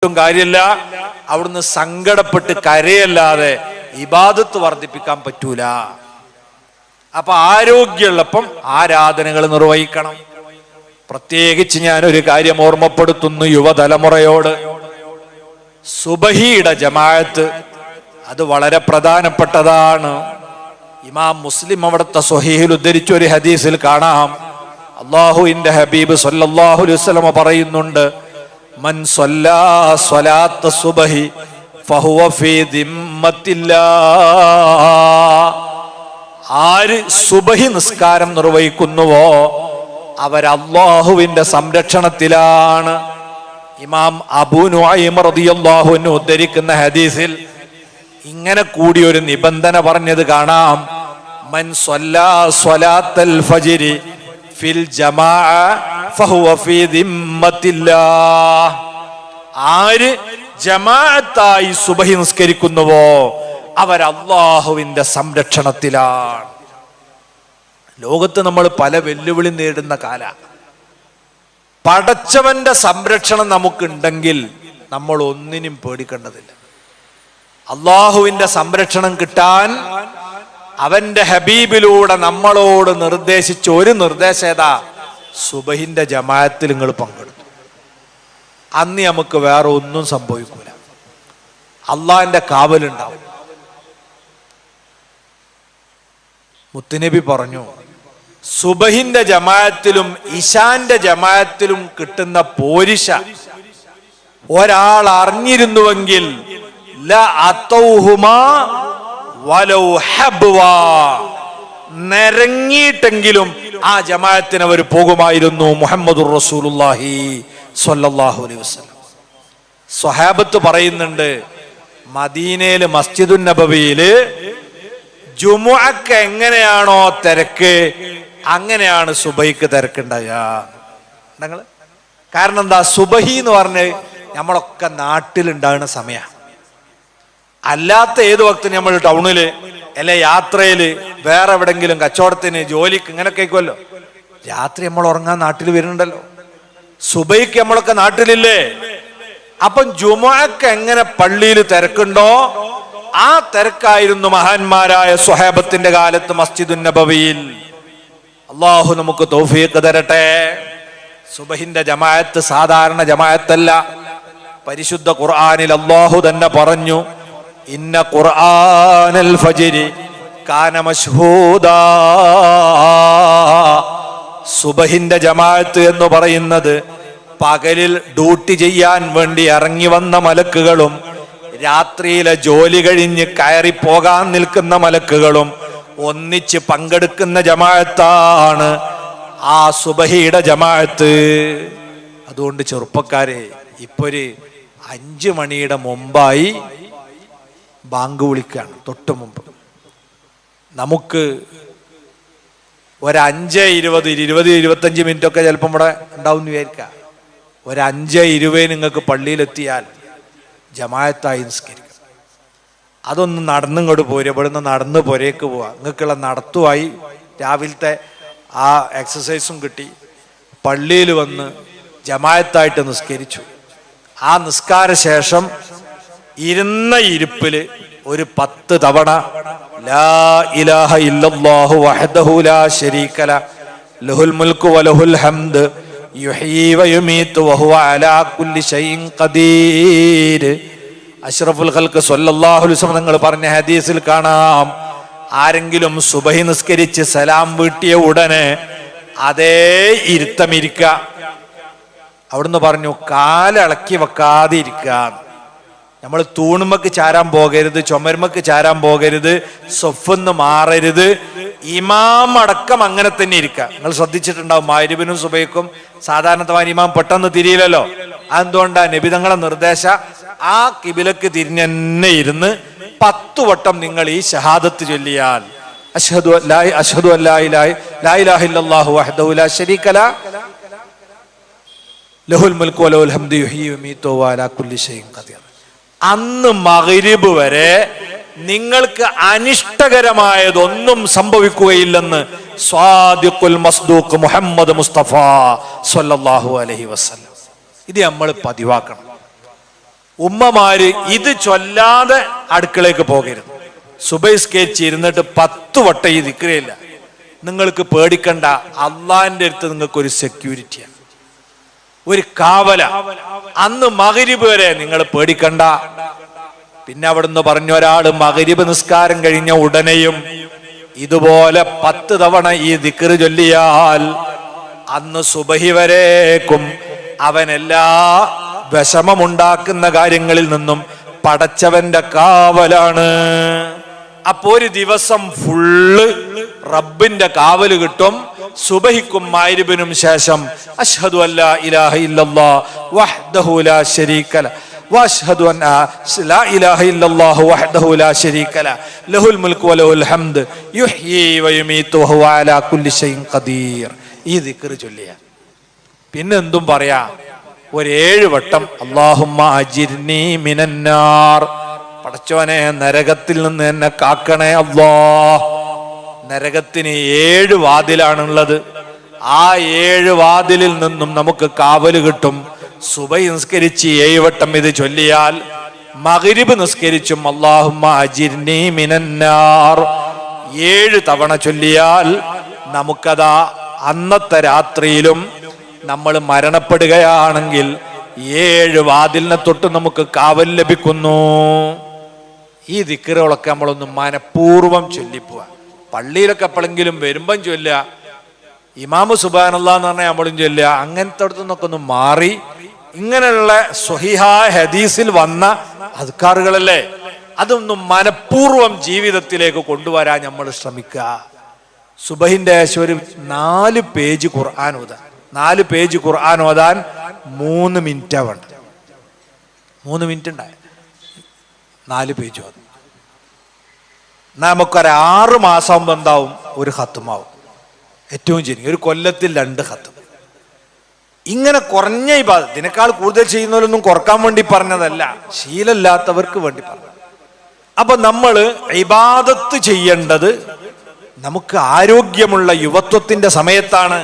കാര്യമില്ല. അവിടുന്ന് സങ്കടപ്പെട്ട് കരയല്ലാതെ ഇബാദത്ത് വർദ്ധിപ്പിക്കാൻ പറ്റൂല. അപ്പൊ ആരോഗ്യമുള്ളപ്പം ആരാധനകൾ നിർവഹിക്കണം. പ്രത്യേകിച്ച് ഞാനൊരു കാര്യം ഓർമ്മപ്പെടുത്തുന്നു യുവതലമുറയോട്. സുബഹിയുടെ ജമാഅത്ത് അത് വളരെ പ്രധാനപ്പെട്ടതാണ്. ഇമാം മുസ്ലിം അവിടുത്തെ സ്വഹീഹിൽ ഉദ്ധരിച്ച ഒരു ഹദീസിൽ കാണാം, അല്ലാഹുവിന്റെ ഹബീബ് സല്ലല്ലാഹു അലൈഹി വസല്ലം പറയുന്നുണ്ട്, മൻ സ്വല്ലാ സ്വലാത്ത സുബഹി ഫഹുവ ഫീ ദിമ്മത്തില്ലാഹ്. ആര് സുബഹി നിസ്കാരം നിർവഹിക്കുന്നുവോ അവർ അല്ലാഹുവിന്റെ സംരക്ഷണത്തിലാണ്. ഇമാം അബൂ നുഐം റളിയല്ലാഹു അൻഹു ഉദ്ധരിക്കുന്ന ഹദീസിൽ ഇങ്ങനെ കൂടി ഒരു നിബന്ധന പറഞ്ഞത് കാണാം, മൻ സ്വല്ലാ സ്വലാത്തൽ ഫജ്രി ഫിൽ ജമാഅ ഫഹുവ ഫീ ദിമ്മത്തില്ലാഹ്. ആര് ജമാഅത്തായി സുബഹി നിസ്കരിക്കുന്നുവോ അവർ അല്ലാഹുവിന്റെ സംരക്ഷണത്തിലാണ്. ലോകത്ത് നമ്മൾ പല വെല്ലുവിളി നേരിടുന്ന കാല. പടച്ചവന്റെ സംരക്ഷണം നമുക്കുണ്ടെങ്കിൽ നമ്മൾ ഒന്നിനും പേടിക്കേണ്ടതില്ല. അള്ളാഹുവിന്റെ സംരക്ഷണം കിട്ടാൻ അവന്റെ ഹബീബിലൂടെ നമ്മളോട് നിർദ്ദേശിച്ച ഒരു നിർദ്ദേശം ഏതാ? സുബഹിന്റെ ജമാഅത്തിൽ നിങ്ങൾ പങ്കെടുത്തു. അന്ന് നമുക്ക് വേറെ ഒന്നും സംഭവിക്കൂല. അള്ളാഹിന്റെ കാവലുണ്ടാവും. മുത്തുനബി പറഞ്ഞു, സുബഹിന്റെ ജമാഅത്തിലും ഇശാന്റെ ജമാഅത്തിലും കിട്ടുന്ന പോരിശ ഒരാൾ അറിഞ്ഞിരുന്നുവെങ്കിൽ നിരങ്ങിയിട്ടെങ്കിലും ആ ജമാഅത്തിന് അവർ പോകുമായിരുന്നു. മുഹമ്മദുർ റസൂലുള്ളാഹി സ്വല്ലല്ലാഹു അലൈഹി വസല്ലം. സ്വഹാബത്ത് പറയുന്നുണ്ട്, മദീനയില് മസ്ജിദുൻ നബവിയില് ജുമുഅക്ക് എങ്ങനെയാണോ തിരക്ക് അങ്ങനെയാണ് സുബഹിക്ക് തിരക്കുണ്ടാകുക. കാരണം എന്താ? സുബഹി എന്ന് പറഞ്ഞ് നമ്മളൊക്കെ നാട്ടിലുണ്ടാകുന്ന സമയമാണ്. അല്ലാത്ത ഏത് വക്തിന് നമ്മൾ ടൗണില് അല്ലെ യാത്രയില് വേറെ എവിടെങ്കിലും കച്ചവടത്തിന് ജോലിക്ക് ഇങ്ങനെയൊക്കെ ആയിക്കുമല്ലോ. രാത്രി നമ്മൾ ഉറങ്ങാൻ നാട്ടിൽ വരുന്നുണ്ടല്ലോ. സുബഹിക്ക് നമ്മളൊക്കെ നാട്ടിലില്ലേ? അപ്പം ജുമുഅക്ക് എങ്ങനെ പള്ളിയിൽ തിരക്കുണ്ടോ ആ തിരക്കായിരുന്നു മഹാന്മാരായ സ്വഹാബത്തിന്റെ കാലത്ത് മസ്ജിദുൻ നബവിയിൽ. അള്ളാഹു നമുക്ക് തൗഫീഖ് തരട്ടെ. സുബഹിന്റെ ജമാഅത്ത് സാധാരണ ജമാഅത്തല്ല. പരിശുദ്ധ ഖുർആനിൽ അള്ളാഹു തന്നെ പറഞ്ഞു, ഇന്ന ഖുർആനൽ ഫജ്രി കാന മശ്ഹൂദാ. സുബഹിന്റെ ജമാഅത്ത് എന്ന് പറയുന്നത് പകലിൽ ഡ്യൂട്ടി ചെയ്യാൻ വേണ്ടി ഇറങ്ങി വന്ന മലക്കുകളും രാത്രിയിലെ ജോലി കഴിഞ്ഞ് കയറി പോകാൻ നിൽക്കുന്ന മലക്കുകളും ഒന്നിച്ച് പങ്കെടുക്കുന്ന ജമാഅത്താണ് ആ സുബഹിയുടെ ജമാഅത്ത്. അതുകൊണ്ട് ചെറുപ്പക്കാരെ, ഇപ്പൊ ഒരു 5 മണിയുടെ മുമ്പായി ബാങ്ക് വിളിക്കാണ്. തൊട്ട് മുമ്പ് നമുക്ക് ഒരു 5:20-25 മിനിറ്റ് ഒക്കെ ചിലപ്പം ഇവിടെ ഉണ്ടാവും എന്ന് വിചാരിക്കാം. ഒരു 5:20 നിങ്ങൾക്ക് പള്ളിയിലെത്തിയാൽ ജമാഅത്തായി നിസ്കരിക്കും. അതൊന്ന് നടന്നിങ്ങോട്ട് പോരുക. ഇവിടുന്ന് നടന്ന് പുരേക്ക് പോവാ. നിങ്ങൾക്കുള്ള നടത്തുമായി രാവിലത്തെ ആ എക്സസൈസും കിട്ടി. പള്ളിയിൽ വന്ന് ജമാഅത്തായിട്ട് നിസ്കരിച്ചു. ആ നിസ്കാര ശേഷം ഇരുന്ന ഇരിപ്പില് ഒരു 10 തവണ ലാ ഇലാഹ ഇല്ലല്ലാഹു വഹ്ദഹു ലാ ശരീക ലഹു ലഹുൽ മുൽക്കു വലഹുൽ ഹംദ് യുഹ്യീ വയുമീതു വഹുവ അലാ കുല്ലി ഷൈഇൻ ഖദീർ. അഷ്റഫുൽ ഖൽഖ് സ്വല്ലല്ലാഹു അലൈഹി വസല്ലം നിങ്ങൾ പറഞ്ഞ ഹദീസിൽ കാണാം, ആരെങ്കിലും സുബഹി നിസ്കരിച്ച് സലാം വീട്ടിയ ഉടനെ അതേ ഇരുത്തമിരിക്ക. അവിടുന്ന് പറഞ്ഞു, കാലിളക്കി വെക്കാതെ ഇരിക്കുക. നമ്മൾ തൂണുമക്ക് ചാരാൻ പോകരുത്, ചുമരുമക്ക് ചാരാൻ പോകരുത്, സൊഫെന്ന് മാറരുത്. ഇമാം അടക്കം അങ്ങനെ തന്നെ ഇരിക്കുക. നിങ്ങൾ ശ്രദ്ധിച്ചിട്ടുണ്ടാവും, മഗ്‌രിബിനും സുബഹിക്കും സാധാരണ ഇമാം പെട്ടെന്ന് തിരിയില്ലല്ലോ. അതെന്തുകൊണ്ടാ? നബി തങ്ങളുടെ നിർദ്ദേശ ആ കിബിലക്ക് തിരിഞ്ഞെന്നെ ഇരുന്ന് 10 വട്ടം നിങ്ങൾ ഈ ഷഹാദത്ത് ചൊല്ലിയാൽ അഷ്ഹദു അല്ലാ ഇലാഹ ഇല്ലല്ലാഹു വഹ്ദഹു ലാ ശരീക ലഹു ലഹുൽ മുൽക്കു വലഹുൽ ഹംദു യുഹ്യീ വയുമീതു വഹുവ അലാ കുല്ലി ഷൈഇൻ ഖദീർ. അന്ന് മഗ്‌രിബ് വരെ നിങ്ങൾക്ക് അനിഷ്ടകരമായതൊന്നും സംഭവിക്കുകയില്ലെന്ന് സ്വാദിഖുൽ മസ്ദൂഖ് മുഹമ്മദ് മുസ്തഫ സ്വല്ലല്ലാഹു അലൈഹി വസല്ലം. ഇത് നമ്മൾ പതിവാക്കണം. ഉമ്മമാര് ഇത് ചൊല്ലാതെ അടുക്കളയ്ക്ക് പോകരുത്. സുബൈസ്കരിച്ച് ഇരുന്നിട്ട് 10 വട്ടം ഈ ദിക്റില്ല. നിങ്ങൾക്ക് പേടിക്കണ്ട, അള്ളാന്റെ അടുത്ത് നിങ്ങൾക്കൊരു സെക്യൂരിറ്റിയാണ്, ഒരു കാവല. അന്ന് മഗ്രിബ് വരെ നിങ്ങൾ പേടിക്കണ്ട. പിന്നെ അവിടുന്ന് പറഞ്ഞു, ഒരാള് മഗ്രിബ് നിസ്കാരം കഴിഞ്ഞ ഉടനെയും ഇതുപോലെ 10 തവണ ഈ ദിക്റ് ചൊല്ലിയാൽ അന്ന് സുബഹി വരേക്കും അവൻ എല്ലാ വിഷമമുണ്ടാക്കുന്ന കാര്യങ്ങളിൽ നിന്നും പടച്ചവന്റെ കാവലാണ്. അപ്പൊ ഒരു ദിവസം ഫുള്ള് റബ്ബിന്റെ കാവല് കിട്ടും. സുബഹിക്കും മഗ്രിബിനും ശേഷം അഷ്ഹദു അല്ലാ ഇലാഹ ഇല്ലല്ലാഹ് വഹ്ദഹു ലാ ശരീക ലഹു വഅഷ്ഹദു അന്ന ലാ ഇലാഹ ഇല്ലല്ലാഹു വഹ്ദഹു ലാ ശരീക ലഹു ലഹുൽ മുൽക്കു വലഹുൽ ഹംദ് യുഹ്യി വയുമീതു വഹുവ അലാ കുല്ലി ഷൈഇൻ ഖദീർ. ഈ ദിക്ർ ചൊല്ലിയ പിന്നെ എന്തും പറയാ. ഒരു 7 വട്ടം അല്ലാഹുമ്മ അജിർനി മിനന്നാർ, പടച്ചോനെ നരകത്തിൽ നിന്ന് എന്നെ കാക്കണേ അല്ലാഹ്. നരകത്തിന് 7 വാതിലാണുള്ളത്. ആ 7 വാതിലിൽ നിന്നും നമുക്ക് കാവല് കിട്ടും. സുബഹി നിസ്കരിച്ച് 7 വട്ടം ഇത് ചൊല്ലിയാൽ, മഗ്രിബ് നിസ്കരിച്ചും അല്ലാഹുമ്മ അജിർനി മിനന്നാർ 7 തവണ ചൊല്ലിയാൽ നമുക്കതാ അന്നത്തെ രാത്രിയിലും നമ്മൾ മരണപ്പെടുകയാണെങ്കിൽ 7 വാതിലിനെ തൊട്ട് നമുക്ക് കാവൽ ലഭിക്കുന്നു. ഈ ദിക്റുകളൊക്കെ നമ്മളൊന്ന് മനഃപൂർവ്വം ചൊല്ലിപ്പോവാ. പള്ളിയിലൊക്കെ എപ്പോഴെങ്കിലും വരുമ്പം ചൊല്ലുക, ഇമാമു സുബ്ഹാനല്ലാഹ് എന്ന് പറഞ്ഞാൽ നമ്മളും ചൊല്ലുക. അങ്ങനത്തെ അടുത്തു നിന്നൊക്കെ ഒന്ന് മാറി ഇങ്ങനെയുള്ള സ്വഹീഹായ ഹദീസിൽ വന്ന അദ്കാറുകളല്ലേ, അതൊന്ന് മനഃപൂർവ്വം ജീവിതത്തിലേക്ക് കൊണ്ടുവരാൻ നമ്മൾ ശ്രമിക്കുക. സുബഹിന്റെ ശേഷം ഒരു 4 പേജ് ഖുർആൻ ഓതാൻ, 4 പേജ് ഖുർആൻ ഓതാൻ 3 മിനിറ്റാ വേണ്ട. 3 മിനിറ്റ് ഉണ്ടായ 4 പേജ് ഓതാൻ. നമുക്കൊരു 6 മാസം എന്താവും, ഒരു ഖത്മാവും. ഏറ്റവും ചുരുങ്ങി ഒരു കൊല്ലത്തിൽ 2 ഖത്ം. ഇങ്ങനെ കുറഞ്ഞ ഇബാദത്ത്, ഇതിനേക്കാൾ കൂടുതൽ ചെയ്യുന്നവരൊന്നും കുറക്കാൻ വേണ്ടി പറഞ്ഞതല്ല, ശീലമില്ലാത്തവർക്ക് വേണ്ടി പറഞ്ഞു. അപ്പൊ നമ്മൾ ഇബാദത്ത് ചെയ്യേണ്ടത് നമുക്ക് ആരോഗ്യമുള്ള യുവത്വത്തിന്റെ സമയത്താണ്.